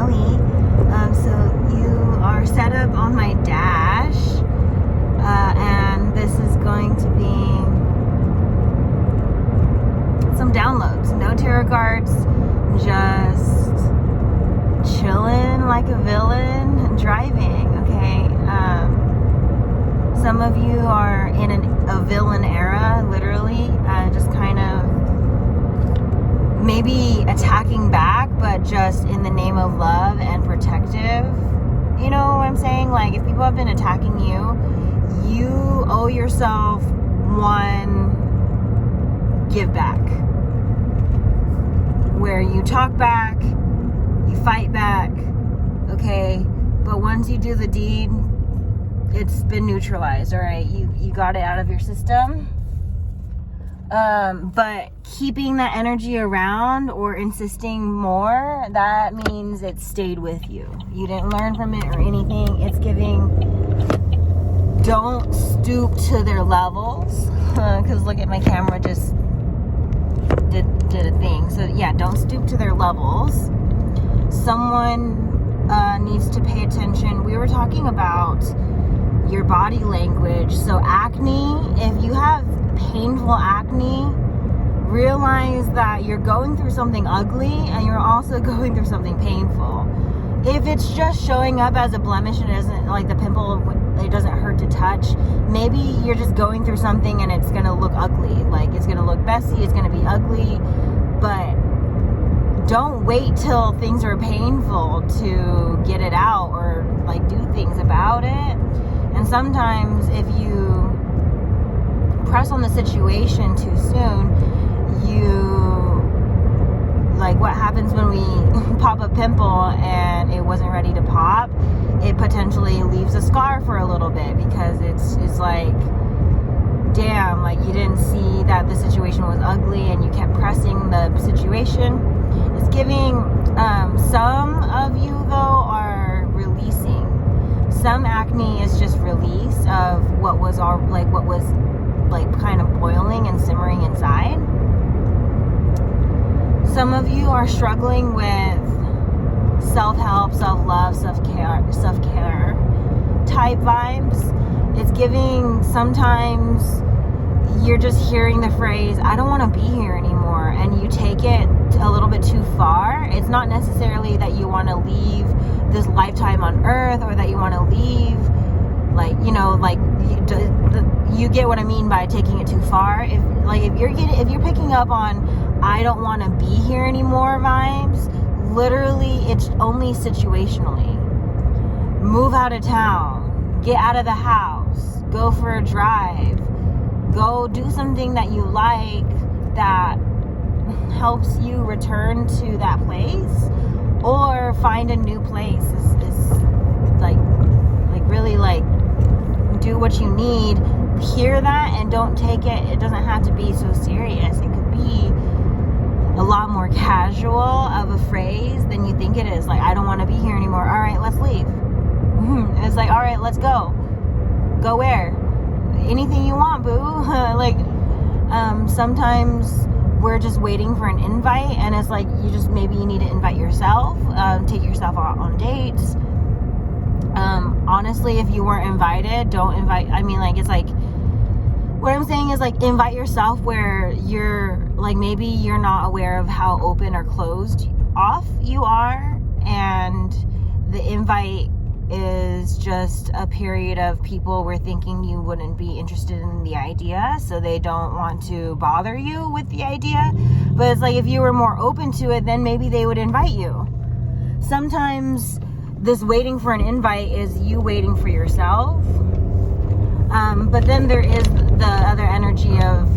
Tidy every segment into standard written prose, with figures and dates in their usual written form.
Melly. So you are set up on my dash, and this is going to be some downloads. No tarot cards, just chilling like a villain, driving, okay? Some of you are in a villain era, literally, just kind of maybe attacking back, but just in the name of love and protective. You know what I'm saying? Like, if people have been attacking you, you owe yourself one give back, where you talk back, you fight back, okay? But once you do the deed, it's been neutralized, all right? You got it out of your system. But keeping that energy around or insisting more, that means it stayed with you. You didn't learn from it or anything. It's giving, don't stoop to their levels. Because look at my camera, just did a thing. So yeah, don't stoop to their levels. Someone needs to pay attention. We were talking about your body language. So acne, if you have painful acne, realize that you're going through something ugly and you're also going through something painful. If it's just showing up as a blemish and it isn't like the pimple, it doesn't hurt to touch, maybe you're just going through something and it's gonna look ugly. Like, it's gonna look messy, it's gonna be ugly, but don't wait till things are painful to get it out or like do things about it. And sometimes if you press on the situation too soon, like what happens when we pop a pimple and it wasn't ready to pop, it potentially leaves a scar for a little bit, because it's like, damn, like you didn't see that the situation was ugly and you kept pressing the situation. It's giving, some of you though are releasing. Some acne is just release of what was kind of boiling and simmering inside. Some of you are struggling with self-help, self-love, self-care type vibes. It's giving, sometimes you're just hearing the phrase, I don't want to be here anymore, and you take it a little bit too far. It's not necessarily that you want to leave this lifetime on earth, or that you want to leave, like, you know, like you get what I mean by taking it too far. If you're picking up on I don't want to be here anymore vibes, literally it's only situationally. Move out of town, get out of the house, go for a drive, go do something that you like that helps you return to that place, or find a new place. Is like really like do what you need. Hear that and don't take it. It doesn't have to be so serious. It could be a lot more casual of a phrase than you think it is. Like, I don't want to be here anymore. All right, let's leave. It's like, all right, let's go. Go where? Anything you want, boo. Like, sometimes we're just waiting for an invite, and it's like maybe you need to invite yourself. Take yourself out on dates. Honestly, if you weren't invited, don't invite. I mean, like, it's like, what I'm saying is, like, invite yourself where you're, like, maybe you're not aware of how open or closed off you are, and the invite is just a period of people were thinking you wouldn't be interested in the idea, so they don't want to bother you with the idea. But it's like, if you were more open to it, then maybe they would invite you. Sometimes this waiting for an invite is you waiting for yourself. But then there is the other energy of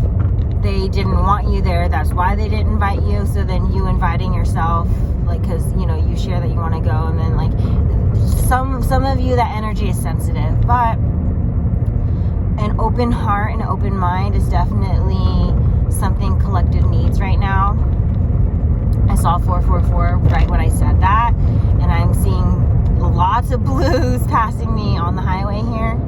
they didn't want you there, that's why they didn't invite you. So then you inviting yourself, like, because, you know, you share that you want to go, and then, like, some of you, that energy is sensitive. But an open heart and an open mind is definitely something collective needs right now. I saw 444 right when I said that, and I'm seeing lots of blues passing me on the highway here.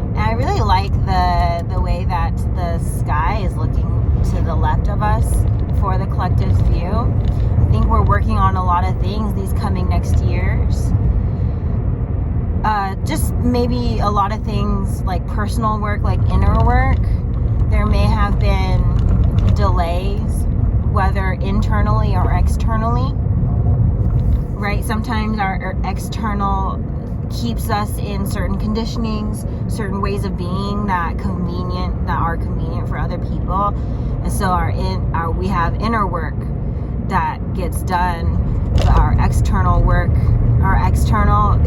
And I really like the way that the sky is looking to the left of us for the collective's view. I think we're working on a lot of things these coming next year. maybe a lot of things like personal work, like inner work, there may have been delays, whether internally or externally, right? Sometimes our external keeps us in certain conditionings, certain ways of being that are convenient for other people, and so we have inner work that gets done, but our external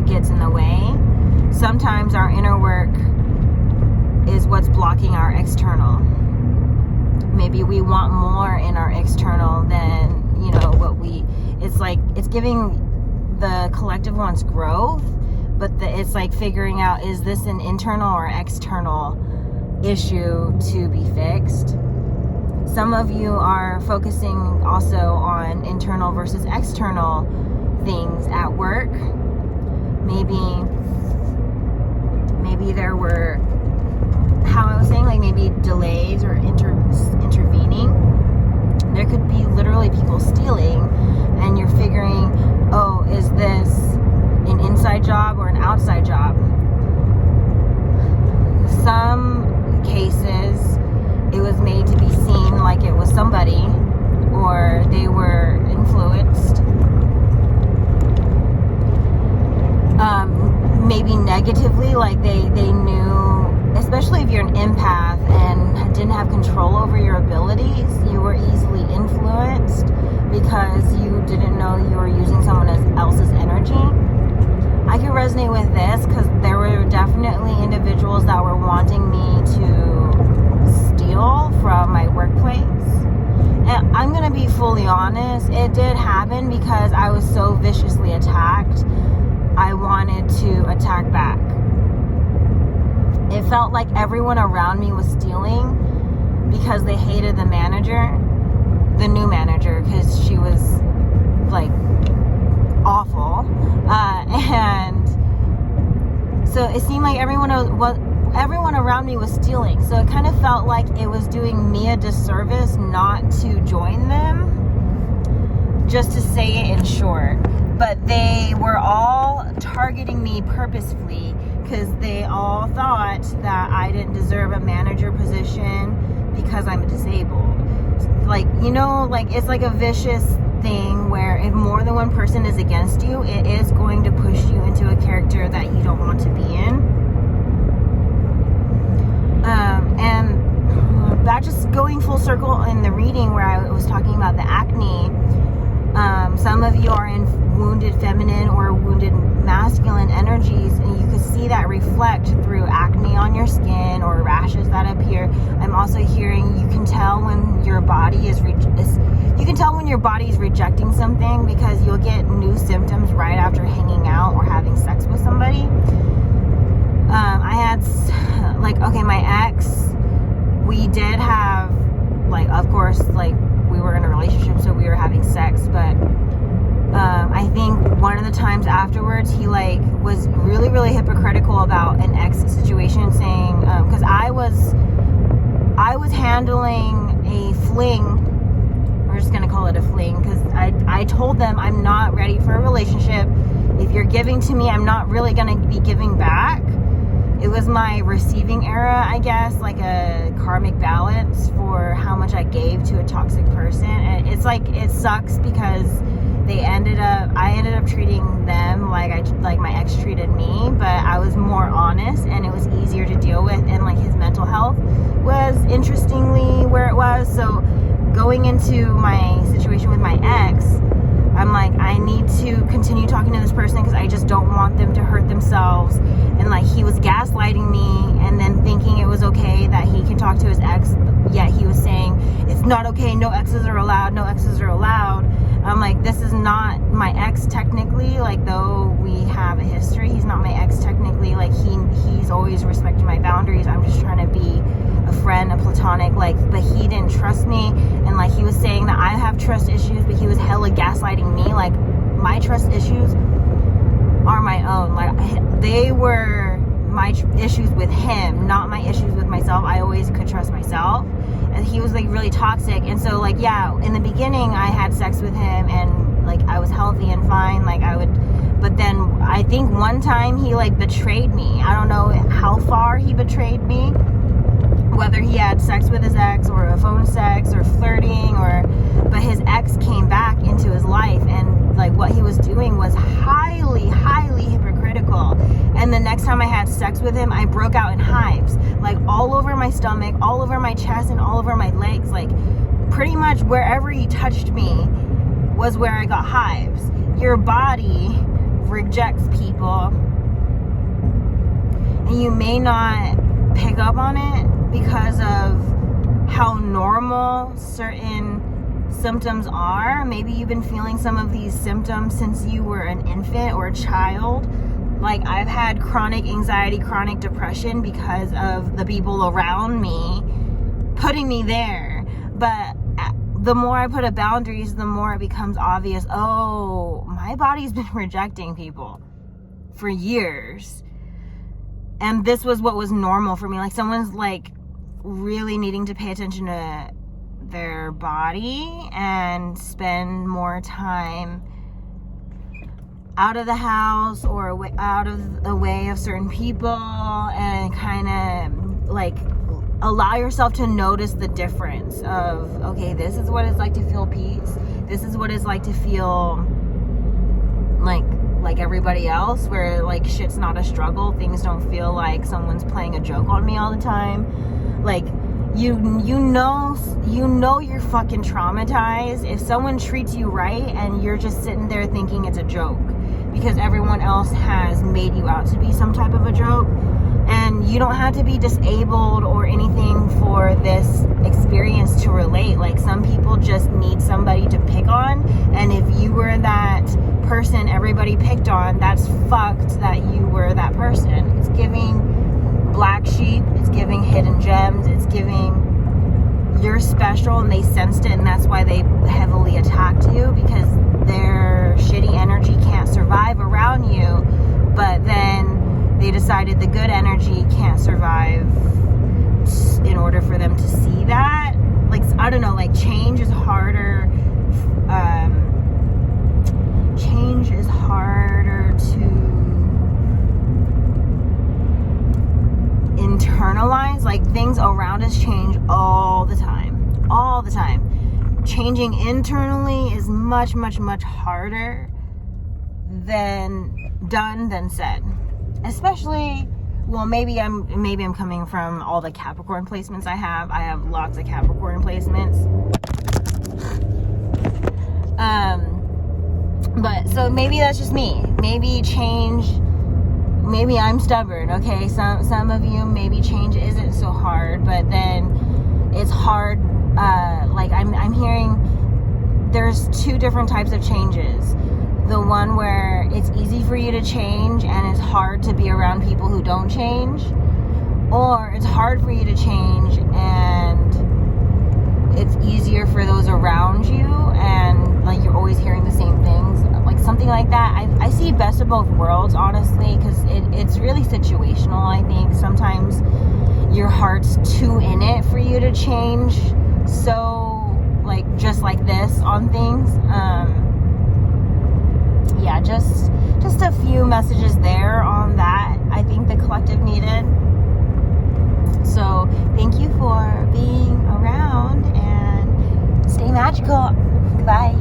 gets in the way. Sometimes our inner work is what's blocking our external. Maybe we want more in our external than it's giving the collective wants growth, but it's like figuring out, is this an internal or external issue to be fixed? Some of you are focusing also on internal versus external things at work. Maybe there were, how I was saying, like maybe delays or intervening. There could be literally people stealing, and you're figuring, oh, is this an inside job or an outside job? Some cases, it was made to be seen like it was somebody, or they were influenced. Maybe negatively, like they knew, especially if you're an empath and didn't have control over your abilities, you were easily influenced because you didn't know you were using someone else's energy. I can resonate with this because there were definitely individuals that were wanting me to steal from my workplace. And I'm going to be fully honest, it did happen because I was so viciously attacked. I wanted to attack back. It felt like everyone around me was stealing because they hated the new manager, because she was like awful. And so it seemed like everyone around me was stealing. So it kind of felt like it was doing me a disservice not to join them, just to say it in short. But they were all targeting me purposefully because they all thought that I didn't deserve a manager position because I'm disabled. Like, it's like a vicious thing where if more than one person is against you, it is going to push you into a character that you don't want to be in. And that, just going full circle in the reading where I was talking about the acne, some of you are in wounded feminine or wounded masculine energies, and you can see that reflect through acne on your skin or rashes that appear. I'm also hearing you can tell when your body is rejecting something, because you'll get new symptoms right after hanging out or having sex with somebody. I had my ex, we did have, of course, we were in a relationship, so we were having sex, but I think one of the times afterwards, he was really, really hypocritical about an ex situation, saying, because I was handling a fling. We're just gonna call it a fling, because I told them I'm not ready for a relationship. If you're giving to me, I'm not really gonna be giving back. It was my receiving era, I guess, like a karmic balance for how much I gave to a toxic person. And it's it sucks because I ended up treating them like my ex treated me, but I was more honest and it was easier to deal with, and his mental health was interestingly where it was. So going into my situation with my ex, I'm I need to continue talking to this person because I just don't want them to hurt themselves. And he was gaslighting me and then thinking it was okay that he can talk to his ex, yet he was saying it's not okay, no exes are allowed. I'm this is not my ex technically, though we have a history, he's not my ex technically. He's always respected my boundaries. I'm just trying to be a friend, a platonic, but he didn't trust me, and he was saying that I have trust issues, but he was hella gaslighting me. My trust issues are my own. They were my issues with him, not my issues with myself. I always could trust myself, and he was really toxic. And so in the beginning I had sex with him, and I was healthy and fine. I would But then I think one time he like betrayed me. I don't know how far he betrayed me, whether he had sex with his ex or a phone sex or flirting, but his ex came back into his life, and like what he was doing was highly hypocritical. And the next time I had sex with him, I broke out in hives, like all over my stomach, all over my chest, and all over my legs. Like pretty much wherever he touched me was where I got hives. Your body rejects people, and you may not pick up on it because of how normal certain symptoms are. Maybe you've been feeling some of these symptoms since you were an infant or a child. Like I've had chronic anxiety, chronic depression because of the people around me putting me there. But the more I put up boundaries, the more it becomes obvious, oh, my body's been rejecting people for years. And this was what was normal for me. Like someone's like really needing to pay attention to their body and spend more time out of the house or out of the way of certain people, and kind of like allow yourself to notice the difference of, okay, this is what it's like to feel peace. This is what it's like to feel like everybody else, where like shit's not a struggle. Things don't feel like someone's playing a joke on me all the time. Like you know you're fucking traumatized if someone treats you right and you're just sitting there thinking it's a joke because everyone else has made you out to be some type of a joke. And you don't have to be disabled or anything for this experience to relate. Like some people just need somebody to pick on, and if you were that person everybody picked on, that's fucked that you were that person. It's giving black sheep, it's giving hidden gems, it's giving you're special, and they sensed it, and that's why they heavily attacked you, because their shitty energy can't survive around you. But then they decided the good energy can't survive in order for them to see that. Like, I don't know, like change is harder. Change is harder to internalize. Like things around us change all the time. All the time. Changing internally is much harder than done than said. Especially, well, maybe I'm coming from all the Capricorn placements I have. I have lots of Capricorn placements. But so maybe that's just me. Maybe I'm stubborn. Okay, some of you maybe change isn't so hard, but then it's hard. Like I'm hearing there's two different types of changes. The one where it's easy for you to change and it's hard to be around people who don't change, or it's hard for you to change and it's easier for those around you, and like you're always hearing the same things, like something like that. I see best of both worlds, honestly, because it's really situational. I think sometimes your heart's too in it for you to change, so like just like this on things. Yeah, just a few messages there on that I think the collective needed. So thank you for being around, and stay magical. Goodbye.